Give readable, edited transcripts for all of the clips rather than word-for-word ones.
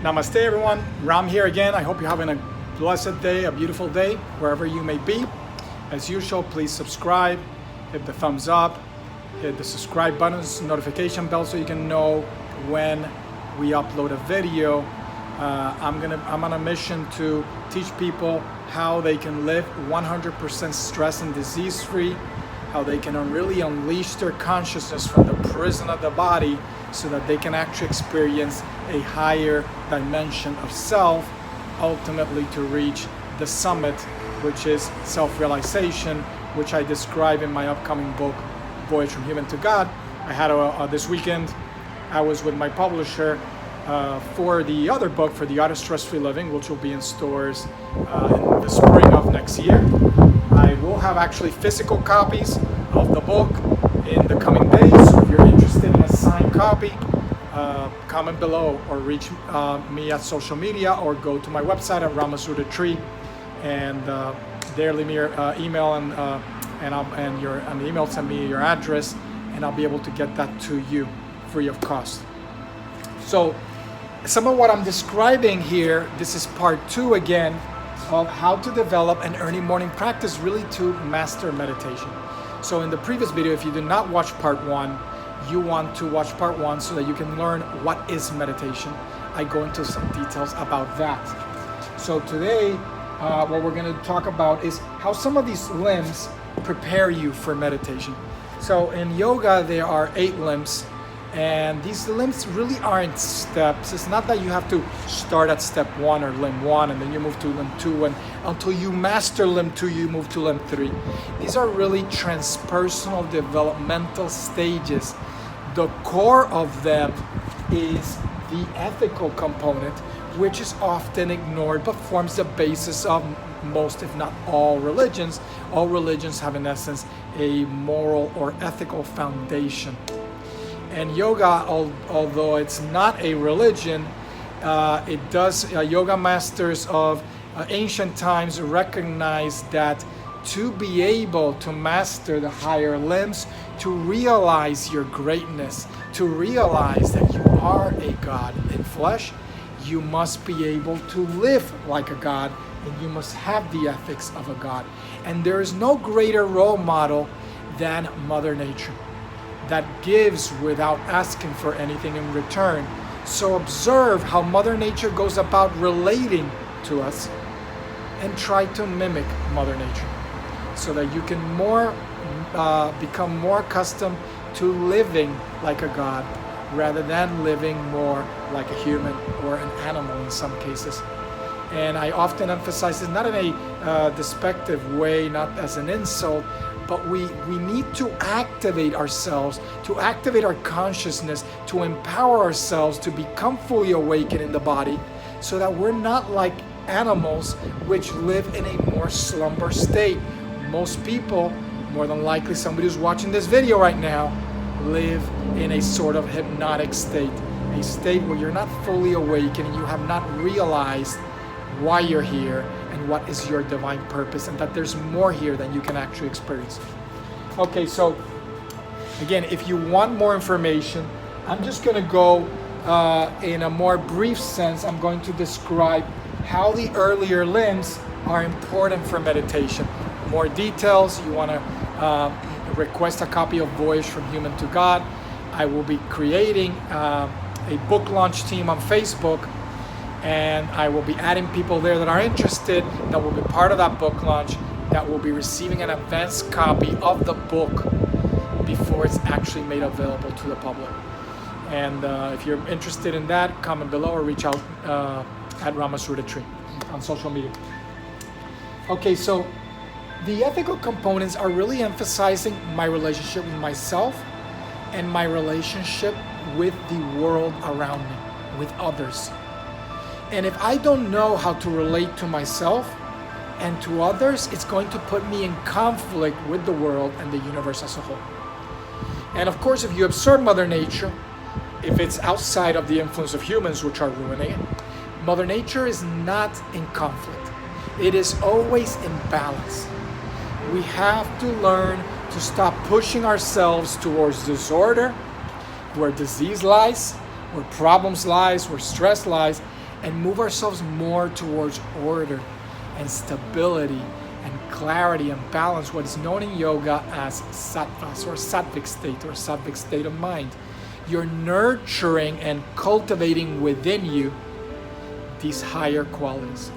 Namaste, everyone. Ram here again. I hope you're having a blessed day, a beautiful day, wherever you may be. As usual, please subscribe, hit the thumbs up, hit the subscribe buttons, notification bell so you can know when we upload a video. I'm on a mission to teach people how they can live 100% stress and disease free, how they can really unleash their consciousness from the prison of the body so that they can actually experience a higher dimension of self, ultimately to reach the summit, which is self-realization, which I describe in my upcoming book, Voyage from Human to God. I had this weekend, I was with my publisher for the other book, for The Art of Stress-Free Living, which will be in stores in the spring of next year. I will have actually physical copies of the book in the coming days. So if you're interested in a signed copy, comment below or reach me at social media or go to my website at Ramasurdatree and there leave me your email and the email send me your address and I'll be able to get that to you free of cost. So some of what I'm describing here, this is part 2 again of how to develop an early morning practice really to master meditation. So in the previous video, if you did not watch part 1, you want to watch part 1 so that you can learn what is meditation. I go into some details about that. So today, what we're going to talk about is how some of these limbs prepare you for meditation. So in yoga, there are 8 limbs, and these limbs really aren't steps. It's not that you have to start at step 1 or limb 1 and then you move to limb 2, and until you master limb 2 you move to limb 3. These are really transpersonal developmental stages. The core of them is the ethical component, which is often ignored but forms the basis of most, if not all, religions. All religions have in essence a moral or ethical foundation. And yoga, although it's not a religion, it does, yoga masters of ancient times recognize that to be able to master the higher limbs, to realize your greatness, to realize that you are a God in flesh, you must be able to live like a God, and you must have the ethics of a God. And there is no greater role model than Mother Nature, that gives without asking for anything in return. So observe how Mother Nature goes about relating to us and try to mimic Mother Nature so that you can become more accustomed to living like a God rather than living more like a human or an animal in some cases. And I often emphasize this not in a despective way, not as an insult, but we need to activate ourselves, to activate our consciousness, to empower ourselves to become fully awakened in the body so that we're not like animals which live in a more slumber state. Most people, more than likely somebody who's watching this video right now, live in a sort of hypnotic state, a state where you're not fully awakened and you have not realized why you're here and what is your divine purpose, and that there's more here than you can actually experience. Okay, so again, if you want more information, I'm just going to go in a more brief sense. I'm going to describe how the earlier limbs are important for meditation. More details, you want to request a copy of Voyage from Human to God. I will be creating a book launch team on Facebook, and I will be adding people there that are interested, that will be part of that book launch, that will be receiving an advanced copy of the book before it's actually made available to the public. And if you're interested in that, comment below or reach out at Ramasurdatree on social media. Okay, so the ethical components are really emphasizing my relationship with myself and my relationship with the world around me, with others. And if I don't know how to relate to myself and to others, it's going to put me in conflict with the world and the universe as a whole. And of course, if you observe Mother Nature, if it's outside of the influence of humans which are ruining it, Mother Nature is not in conflict. It is always in balance. We have to learn to stop pushing ourselves towards disorder, where disease lies, where problems lies, where stress lies, and move ourselves more towards order and stability and clarity and balance, what is known in yoga as sattvas or sattvic state of mind. You're nurturing and cultivating within you these higher qualities.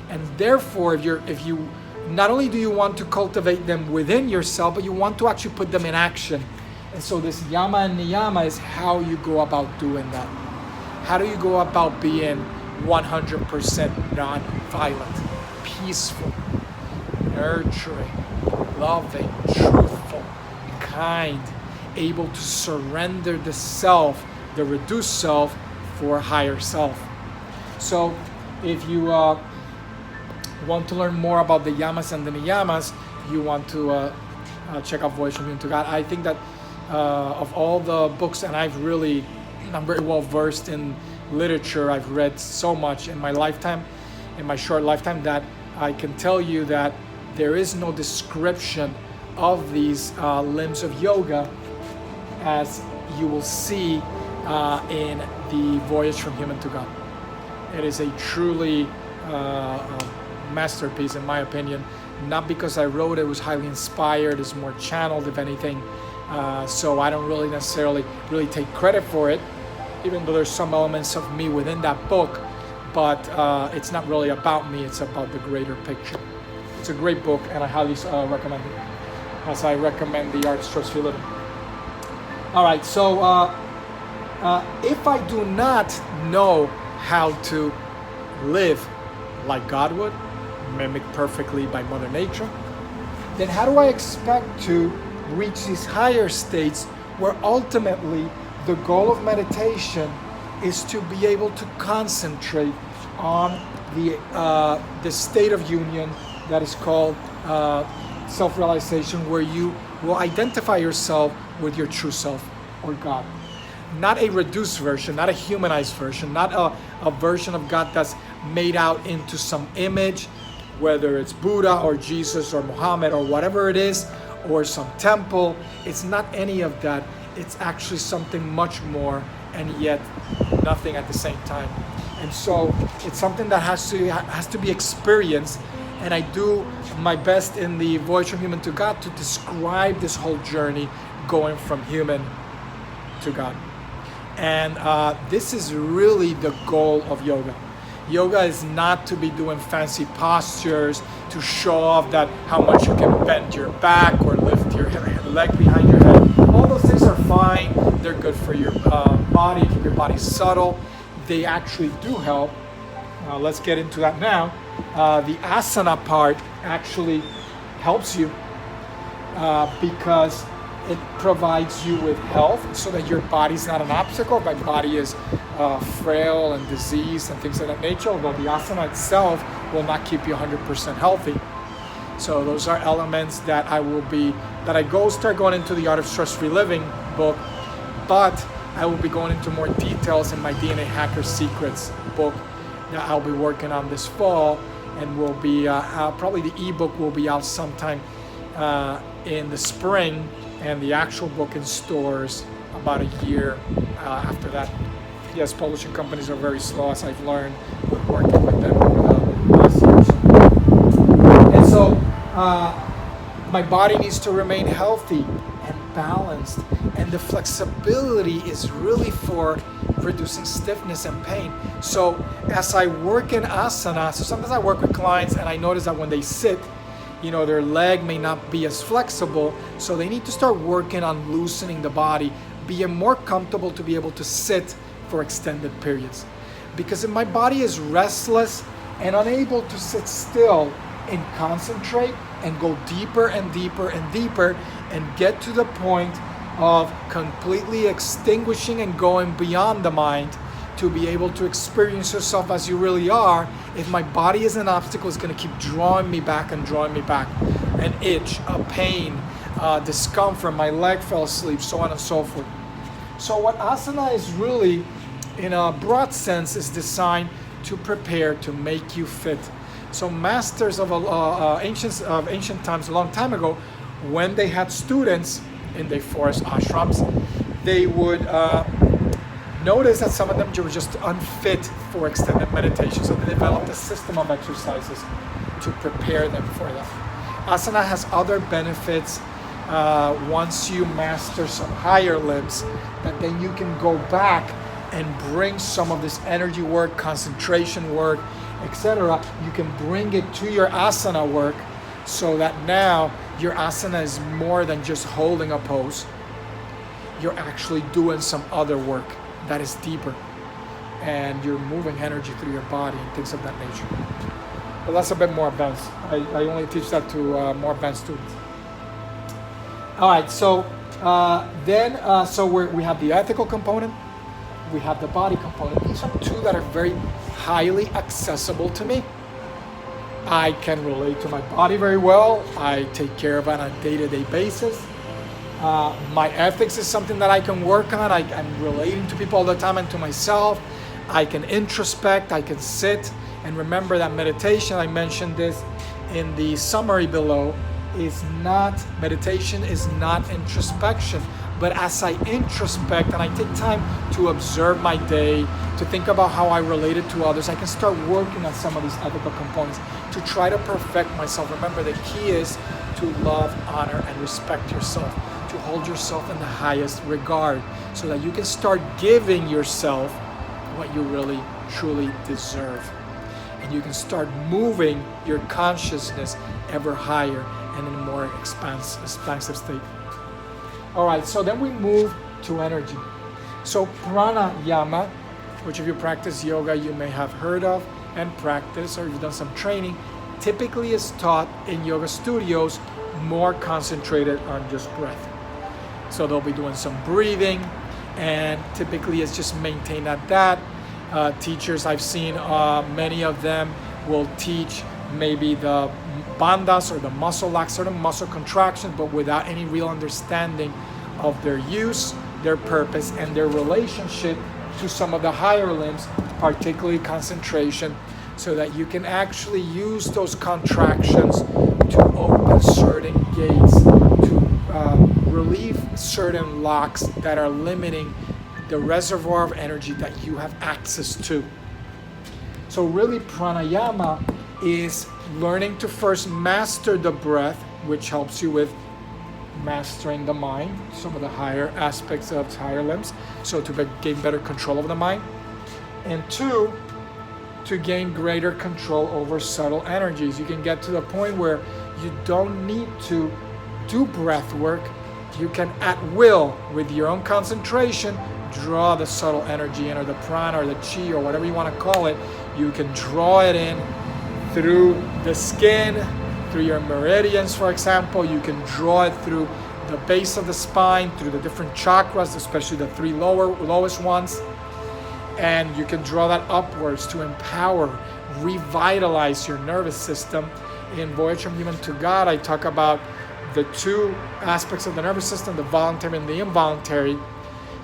And therefore, if you not only do you want to cultivate them within yourself, but you want to actually put them in action. And so this yama and niyama is how you go about doing that. How do you go about being 100% non-violent, peaceful, nurturing, loving, truthful, kind, able to surrender the self, the reduced self, for higher self. So if you want to learn more about the yamas and the niyamas, you want to check out Voyage from Human to God. I think that of all the books, and I'm very well versed in literature. I've read so much in my lifetime, in my short lifetime, that I can tell you that there is no description of these limbs of yoga as you will see in the Voyage from Human to God. It is a truly masterpiece, in my opinion. Not because I wrote it was highly inspired, it's more channeled, if anything. So I don't really necessarily take credit for it, even though there's some elements of me within that book. But it's not really about me, it's about the greater picture. It's a great book, and I highly recommend it, as I recommend The Art of Stress-Free Living. All right, so if I do not know how to live like God would, mimicked perfectly by Mother Nature, then how do I expect to reach these higher states where ultimately the goal of meditation is to be able to concentrate on the state of union that is called self-realization, where you will identify yourself with your true self or God. Not a reduced version, not a humanized version, not a version of God that's made out into some image, whether it's Buddha or Jesus or Muhammad or whatever it is, or some temple. It's not any of that. It's actually something much more, and yet nothing at the same time. And so it's something that has to be experienced. And I do my best in the Voyage from Human to God to describe this whole journey going from human to God. And this is really the goal of yoga. Yoga is not to be doing fancy postures to show off that how much you can bend your back or lift your leg behind your head. All those things are fine. They're good for your body, keep your body subtle. They actually do help. Let's get into that now. The asana part actually helps you because it provides you with health so that your body's not an obstacle. My body is frail and diseased and things of that nature, although the asana itself will not keep you 100% healthy. So those are elements that I start going into the Art of Stress-Free Living book, but I will be going into more details in my DNA Hacker Secrets book that I'll be working on this fall, and will be probably the ebook will be out sometime in the spring, and the actual book in stores about a year after that. Yes, publishing companies are very slow, as I've learned with working with them last year or so. And so my body needs to remain healthy and balanced, and the flexibility is really for reducing stiffness and pain. So as I work in asana, so sometimes I work with clients and I notice that when they sit, their leg may not be as flexible, so they need to start working on loosening the body, being more comfortable to be able to sit for extended periods. Because if my body is restless and unable to sit still and concentrate and go deeper and deeper and deeper and get to the point of completely extinguishing and going beyond the mind to be able to experience yourself as you really are, if my body is an obstacle, it's going to keep drawing me back and drawing me back. An itch, a pain, discomfort, my leg fell asleep, so on and so forth. So what asana is really, in a broad sense, is designed to prepare, to make you fit. So masters of ancient times, a long time ago, when they had students in their forest ashrams, they would Notice that some of them were just unfit for extended meditation, so they developed a system of exercises to prepare them for that. Asana has other benefits once you master some higher limbs, that then you can go back and bring some of this energy work, concentration work, etc. You can bring it to your asana work, so that now your asana is more than just holding a pose. You're actually doing some other work that is deeper, and you're moving energy through your body and things of that nature. But that's a bit more advanced. I only teach that to more advanced students. All right, so we have the ethical component, we have the body component. These are two that are very highly accessible to me. I can relate to my body very well. I take care of it on a day-to-day basis. My ethics is something that I can work on. I'm relating to people all the time and to myself. I can introspect, I can sit, and remember that meditation, I mentioned this in the summary below, meditation is not introspection. But as I introspect and I take time to observe my day, to think about how I related to others, I can start working on some of these ethical components to try to perfect myself. Remember, the key is to love, honor, and respect yourself, to hold yourself in the highest regard, so that you can start giving yourself what you really, truly deserve. And you can start moving your consciousness ever higher and in a more expansive state. All right, so then we move to energy. So pranayama, which if you practice yoga, you may have heard of and practice, or you've done some training, typically is taught in yoga studios, more concentrated on just breath. So they'll be doing some breathing, and typically it's just maintained at that. Teachers I've seen, many of them will teach maybe the bandhas or the muscle locks, certain muscle contractions, but without any real understanding of their use, their purpose, and their relationship to some of the higher limbs, particularly concentration, so that you can actually use those contractions to open certain gates, to relieve certain locks that are limiting the reservoir of energy that you have access to. So really, pranayama is learning to first master the breath, which helps you with mastering the mind, some of the higher aspects of higher limbs, so to gain better control of the mind. And two, to gain greater control over subtle energies. You can get to the point where you don't need to do breath work. You can, at will, with your own concentration, draw the subtle energy in, or the prana, or the chi, or whatever you want to call it. You can draw it in through the skin, through your meridians, for example. You can draw it through the base of the spine, through the different chakras, especially the three lowest ones. And you can draw that upwards to empower, revitalize your nervous system. In Voyage from Human to God, I talk about the two aspects of the nervous system, the voluntary and the involuntary.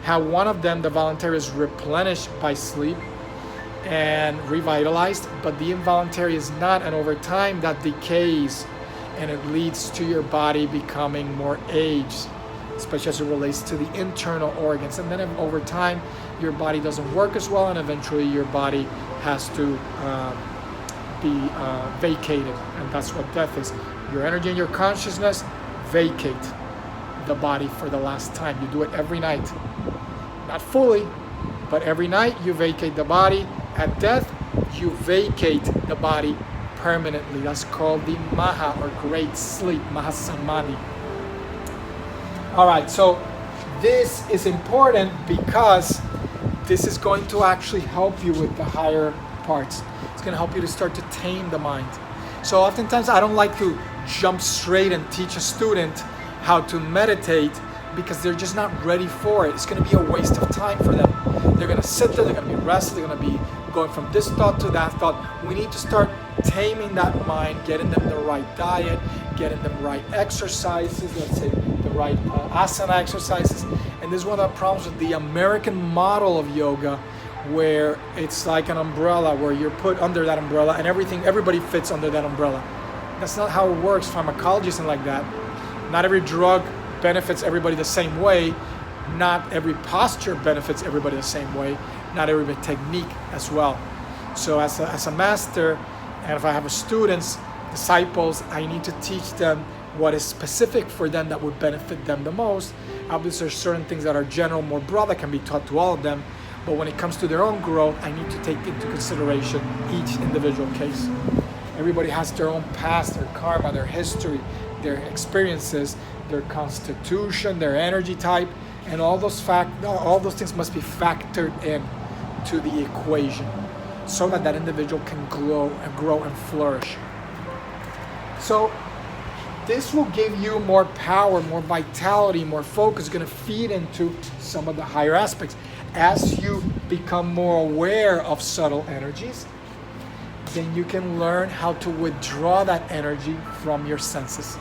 How one of them, the voluntary, is replenished by sleep and revitalized, but the involuntary is not, and over time that decays, and it leads to your body becoming more aged, especially as it relates to the internal organs. And then over time, your body doesn't work as well, and eventually your body has to be vacated, and that's what death is. Your energy and your consciousness vacate the body for the last time. You do it every night. Not fully, but every night you vacate the body. At death, you vacate the body permanently. That's called the Maha, or great sleep, Maha Samadhi. All right, so this is important because this is going to actually help you with the higher parts. It's going to help you to start to tame the mind. So oftentimes I don't like to jump straight and teach a student how to meditate, because they're just not ready for it. It's going to be a waste of time for them. They're going to sit there, they're going to be restless, they're going to be going from this thought to that thought. We need to start taming that mind, getting them the right diet, getting them right exercises, let's say the right asana exercises. And this is one of the problems with the American model of yoga, where it's like an umbrella, where you're put under that umbrella and everybody fits under that umbrella. That's not how it works. Pharmacology isn't like that. Not every drug benefits everybody the same way. Not every posture benefits everybody the same way. Not every technique as well. So as a master, and if I have students, disciples, I need to teach them what is specific for them that would benefit them the most. Obviously, there's certain things that are general, more broad, that can be taught to all of them. But when it comes to their own growth, I need to take into consideration each individual case. Everybody has their own past, their karma, their history, their experiences, their constitution, their energy type, and all those things must be factored in to the equation so that that individual can grow and flourish. So this will give you more power, more vitality, more focus. It's going to feed into some of the higher aspects. As you become more aware of subtle energies, then you can learn how to withdraw that energy from your senses.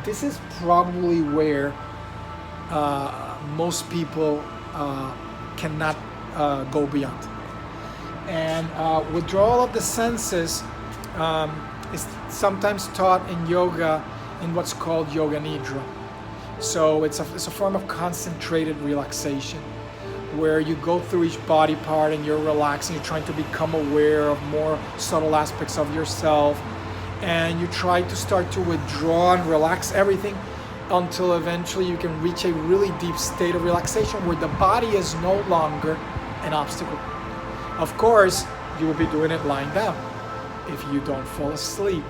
This is probably where most people cannot go beyond. And withdrawal of the senses is sometimes taught in yoga in what's called yoga nidra. So it's a form of concentrated relaxation where you go through each body part and you're relaxing, you're trying to become aware of more subtle aspects of yourself, and you try to start to withdraw and relax everything until eventually you can reach a really deep state of relaxation where the body is no longer an obstacle. Of course, you will be doing it lying down if you don't fall asleep.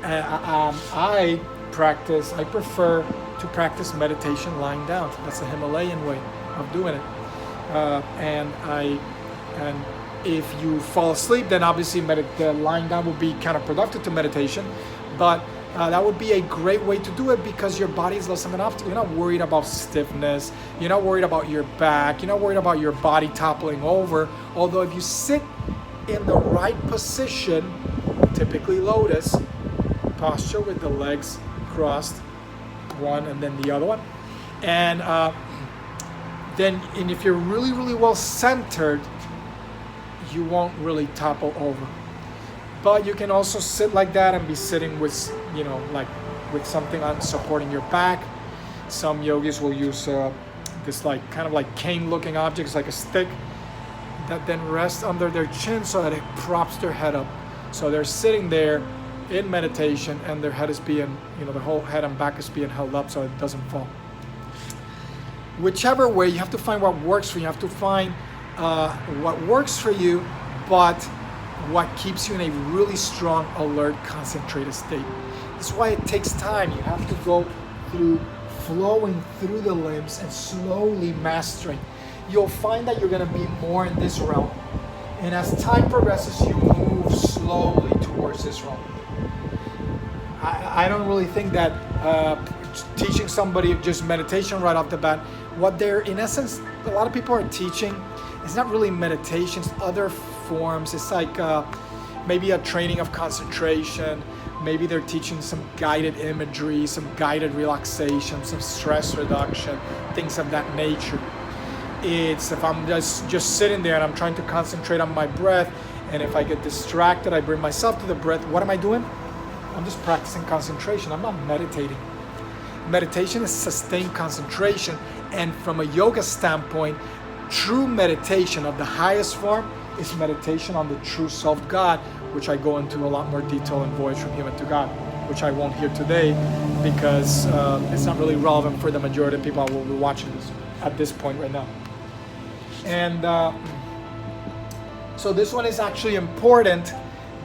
I prefer to practice meditation lying down. That's the Himalayan way of doing it. And if you fall asleep, then obviously the lying down will be counterproductive to meditation. But that would be a great way to do it because your body is less of an obstacle. You're not worried about stiffness. You're not worried about your back. You're not worried about your body toppling over. Although if you sit in the right position, typically lotus posture with the legs crossed, one and then the other one, and if you're really, really well centered, you won't really topple over. But you can also sit like that and be sitting with, like with something on supporting your back. Some yogis will use this kind of cane-looking objects, like a stick, that then rests under their chin so that it props their head up. So they're sitting there in meditation and their head is being, the whole head and back is being held up so it doesn't fall. Whichever way, you have to find what works for you. You have to find what works for you, but what keeps you in a really strong, alert, concentrated state. That's why it takes time. You have to go through flowing through the limbs and slowly mastering. You'll find that you're going to be more in this realm. And as time progresses, you move slowly towards this realm. I don't really think that teaching somebody just meditation right off the bat, what they're, in essence, a lot of people are teaching, it's not really meditation, it's other forms. It's like maybe a training of concentration. Maybe they're teaching some guided imagery, some guided relaxation, some stress reduction, things of that nature. It's if I'm just sitting there and I'm trying to concentrate on my breath, and if I get distracted, I bring myself to the breath. What am I doing? I'm just practicing concentration. I'm not meditating. Meditation is sustained concentration, and from a yoga standpoint, true meditation of the highest form is meditation on the true self God, which I go into a lot more detail in Voyage from Human to God, which I won't hear today because it's not really relevant for the majority of people who will be watching this at this point right now. And so this one is actually important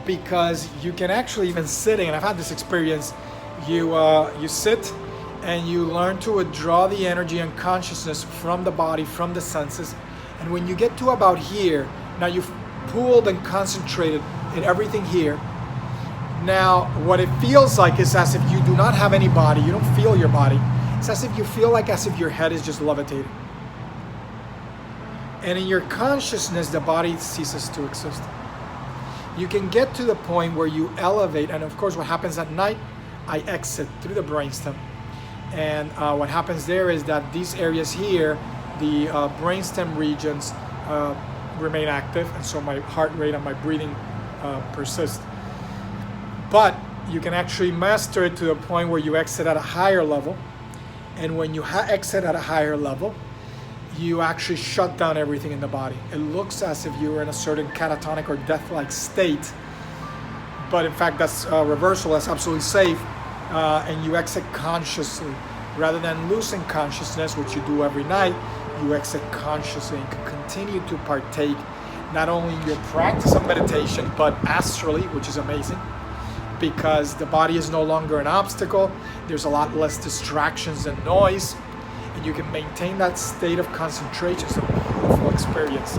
because you can actually, even sitting, and I've had this experience, you sit and you learn to withdraw the energy and consciousness from the body, from the senses. And when you get to about here, now you've pooled and concentrated in everything here. Now, what it feels like is as if you do not have any body, you don't feel your body. It's as if you feel like as if your head is just levitating. And in your consciousness, the body ceases to exist. You can get to the point where you elevate, and of course what happens at night, I exit through the brainstem. And what happens there is that these areas here, the brainstem regions remain active, and so my heart rate and my breathing persist. But you can actually master it to the point where you exit at a higher level, And when you exit at a higher level, you actually shut down everything in the body. It looks as if you were in a certain catatonic or death-like state, but in fact that's reversal. That's absolutely safe. And you exit consciously. Rather than losing consciousness, which you do every night, you exit consciously and can continue to partake not only in your practice of meditation, but astrally, which is amazing, because the body is no longer an obstacle. There's a lot less distractions and noise, and you can maintain that state of concentration. It's a beautiful experience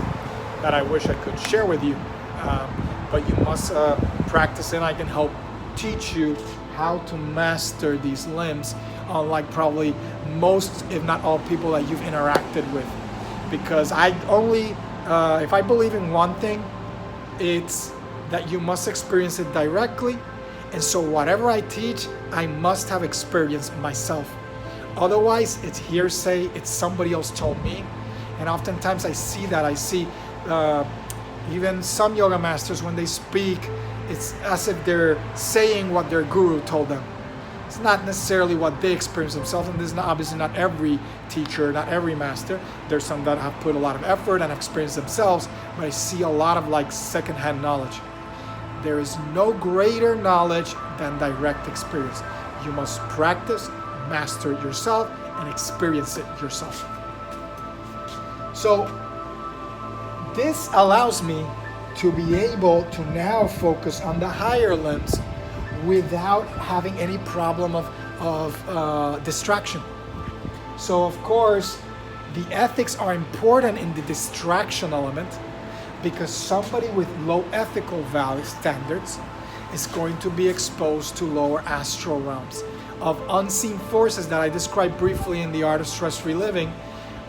that I wish I could share with you, but you must practice, and I can help teach you how to master these limbs, unlike probably most, if not all, people that you've interacted with. Because I only, if I believe in one thing, it's that you must experience it directly. And so whatever I teach, I must have experienced myself. Otherwise, it's hearsay, it's somebody else told me. And oftentimes I see that. I see even some yoga masters, when they speak, it's as if they're saying what their guru told them. It's not necessarily what they experience themselves, and this is obviously not every teacher, not every master. There's some that have put a lot of effort and have experienced themselves, but I see a lot of like secondhand knowledge. There is no greater knowledge than direct experience. You must practice, master it yourself, and experience it yourself. So this allows me to be able to now focus on the higher limbs without having any problem of distraction. So of course, the ethics are important in the distraction element, because somebody with low ethical value standards is going to be exposed to lower astral realms of unseen forces that I described briefly in The Art of Stress-Free Living,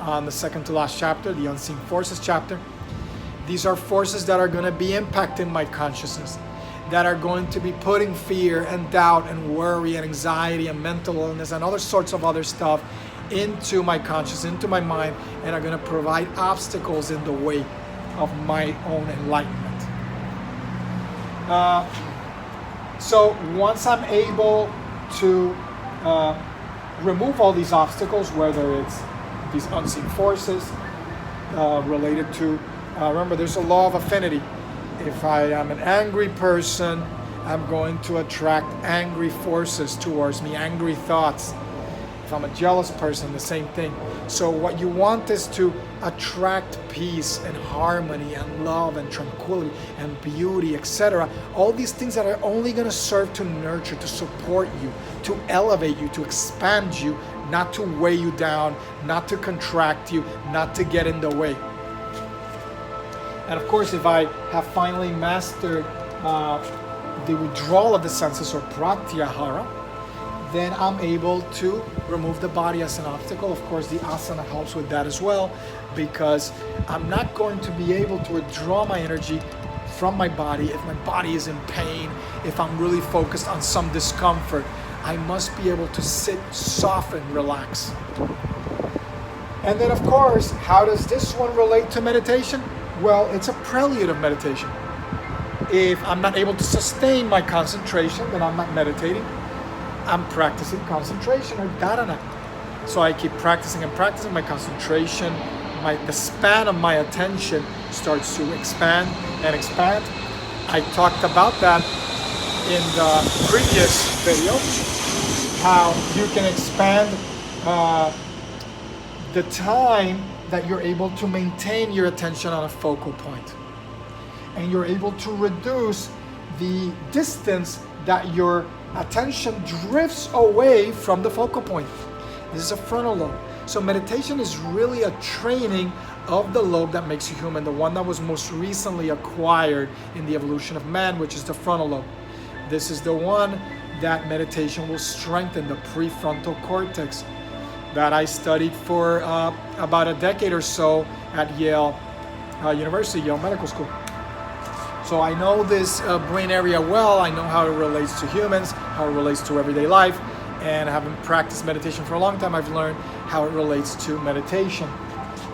on the second to last chapter, the Unseen Forces chapter. These are forces that are going to be impacting my consciousness, that are going to be putting fear and doubt and worry and anxiety and mental illness and other sorts of other stuff into my consciousness, into my mind, and are going to provide obstacles in the way of my own enlightenment. So once I'm able to remove all these obstacles, whether it's these unseen forces related to, remember there's a law of affinity. If I am an angry person, I'm going to attract angry forces towards me, angry thoughts. If I'm a jealous person, the same thing. So what you want is to attract peace and harmony and love and tranquility and beauty, etc. All these things that are only going to serve to nurture, to support you, to elevate you, to expand you, not to weigh you down, not to contract you, not to get in the way. And of course, if I have finally mastered the withdrawal of the senses, or pratyahara, then I'm able to remove the body as an obstacle. Of course, the asana helps with that as well, because I'm not going to be able to withdraw my energy from my body if my body is in pain, if I'm really focused on some discomfort. I must be able to sit, soften, relax. And then, of course, how does this one relate to meditation? Well, it's a prelude of meditation. If I'm not able to sustain my concentration, then I'm not meditating. I'm practicing concentration, or dharana. So I keep practicing and practicing. My concentration, the span of my attention starts to expand and expand. I talked about that in the previous video, how you can expand the time that you're able to maintain your attention on a focal point. And you're able to reduce the distance that your attention drifts away from the focal point. This is a frontal lobe. So meditation is really a training of the lobe that makes you human, the one that was most recently acquired in the evolution of man, which is the frontal lobe. This is the one that meditation will strengthen, the prefrontal cortex, that I studied for about a decade or so at Yale University, Yale Medical School. So I know this brain area well. I know how it relates to humans, how it relates to everyday life, and having practiced meditation for a long time, I've learned how it relates to meditation.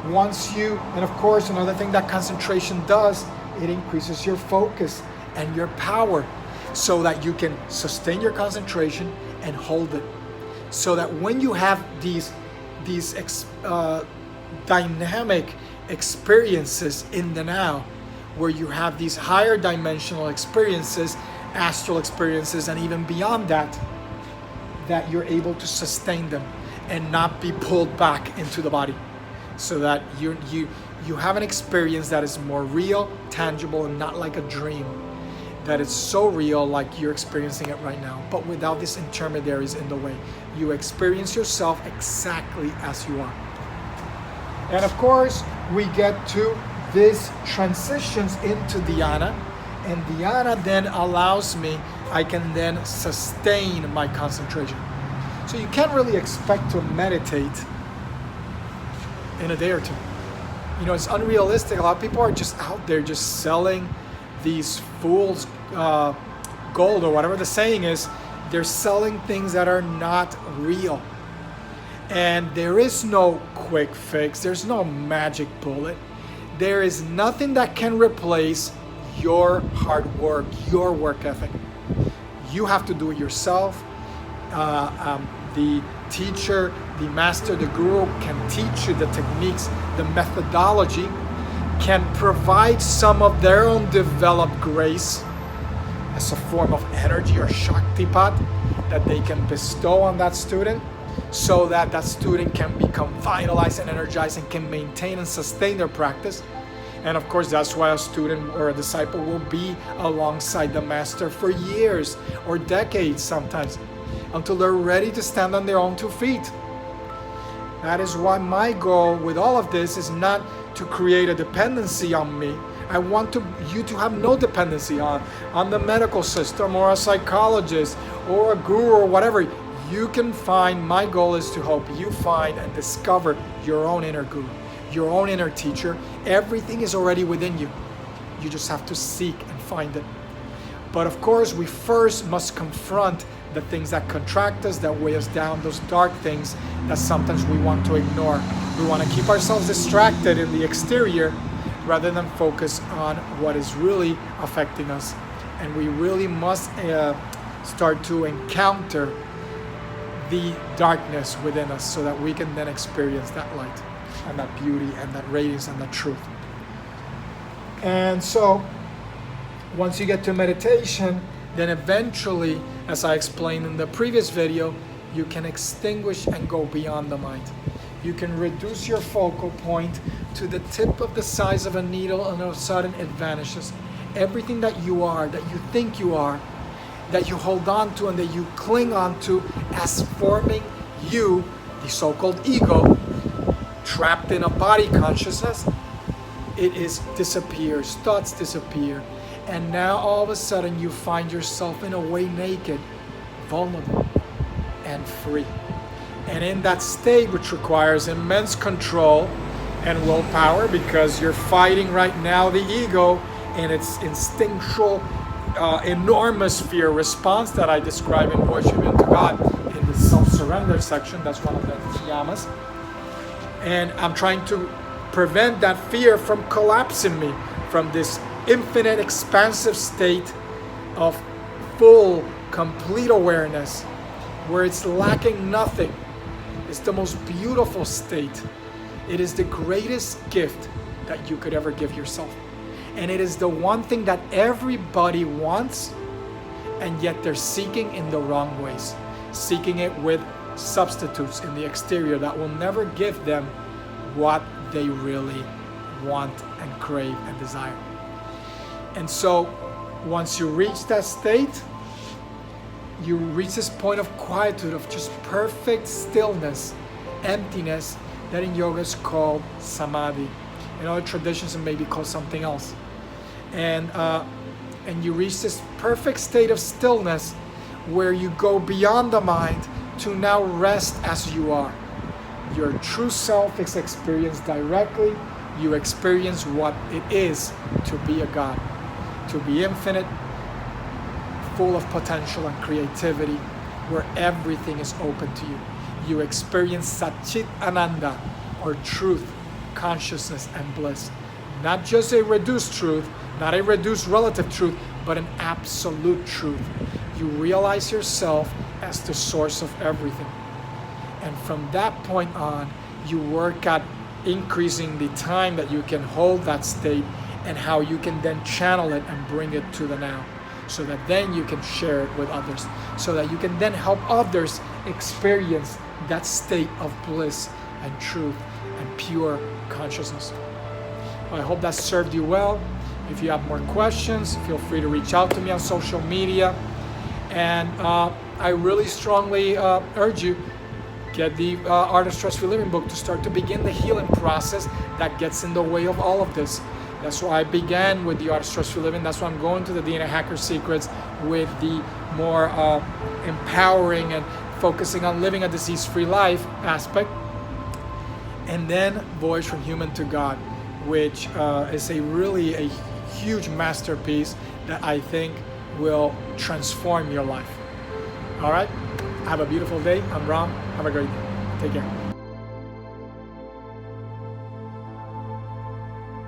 And of course, another thing that concentration does, it increases your focus and your power so that you can sustain your concentration and hold it. so that when you have these dynamic experiences in the now, where you have these higher dimensional experiences, astral experiences, and even beyond that, that you're able to sustain them and not be pulled back into the body, so that you have an experience that is more real, tangible, and not like a dream, that it's so real like you're experiencing it right now, but without these intermediaries in the way. You experience yourself exactly as you are. And of course, we get to these transitions into dhyana, and dhyana then allows me, I can then sustain my concentration. So you can't really expect to meditate in a day or two. You know, it's unrealistic. A lot of people are just out there just selling these fool's gold, or whatever the saying is. They're selling things that are not real. And there is no quick fix. There's no magic bullet. There is nothing that can replace your hard work, your work ethic. You have to do it yourself. The teacher, the master, the guru can teach you the techniques, the methodology, can provide some of their own developed grace as a form of energy or shaktipat that they can bestow on that student, so that that student can become vitalized and energized and can maintain and sustain their practice. And of course, that's why a student or a disciple will be alongside the master for years or decades sometimes, until they're ready to stand on their own 2 feet. That is why my goal with all of this is not to create a dependency on me. I want you to have no dependency on the medical system or a psychologist or a guru or whatever. You can find, my goal is to help you find and discover your own inner guru, your own inner teacher. Everything is already within you. You just have to seek and find it. But of course, we first must confront the things that contract us, that weigh us down, those dark things that sometimes we want to ignore. We want to keep ourselves distracted in the exterior rather than focus on what is really affecting us. And we really must start to encounter the darkness within us, so that we can then experience that light and that beauty and that radiance and that truth. And so once you get to meditation, then eventually, as I explained in the previous video, you can extinguish and go beyond the mind. You can reduce your focal point to the tip of the size of a needle, and all of a sudden it vanishes. Everything that you are, that you think you are, that you hold on to and that you cling on to as forming you, the so-called ego, trapped in a body consciousness, it disappears, thoughts disappear. And now all of a sudden you find yourself in a way naked, vulnerable, and free. And in that state, which requires immense control and willpower, because you're fighting right now the ego and its instinctual, enormous fear response that I describe in Voyage to God in the self-surrender section. That's one of the Yamas. And I'm trying to prevent that fear from collapsing me from this infinite, expansive state of full, complete awareness, where it's lacking nothing. It's the most beautiful state. It is the greatest gift that you could ever give yourself. And it is the one thing that everybody wants, and yet they're seeking in the wrong ways. Seeking it with substitutes in the exterior that will never give them what they really want and crave and desire. And so once you reach that state, you reach this point of quietude, of just perfect stillness, emptiness, that in yoga is called Samadhi. In other traditions it may be called something else. And you reach this perfect state of stillness where you go beyond the mind to now rest as you are. Your true self is experienced directly. You experience what it is to be a God, to be infinite, full of potential and creativity, where everything is open to you. You experience Satchit Ananda, or truth, consciousness, and bliss. Not just a reduced truth, not a reduced relative truth, but an absolute truth. You realize yourself as the source of everything. from that point on, you work at increasing the time that you can hold that state and how you can then channel it and bring it to the now, so that then you can share it with others, so that you can then help others experience that state of bliss and truth and pure consciousness. Well, I hope that served you well. If you have more questions, feel free to reach out to me on social media. And I really strongly urge you, get the Art of Stress-Free Living book to start to begin the healing process that gets in the way of all of this. That's why I began with the Art of Stress-Free Living. That's why I'm going to the DNA Hacker Secrets with the more empowering and focusing on living a disease-free life aspect. And then Voyage from Human to God, which is really a huge masterpiece that I think will transform your life. All right? Have a beautiful day. I'm Ram. Have a great day. Take care.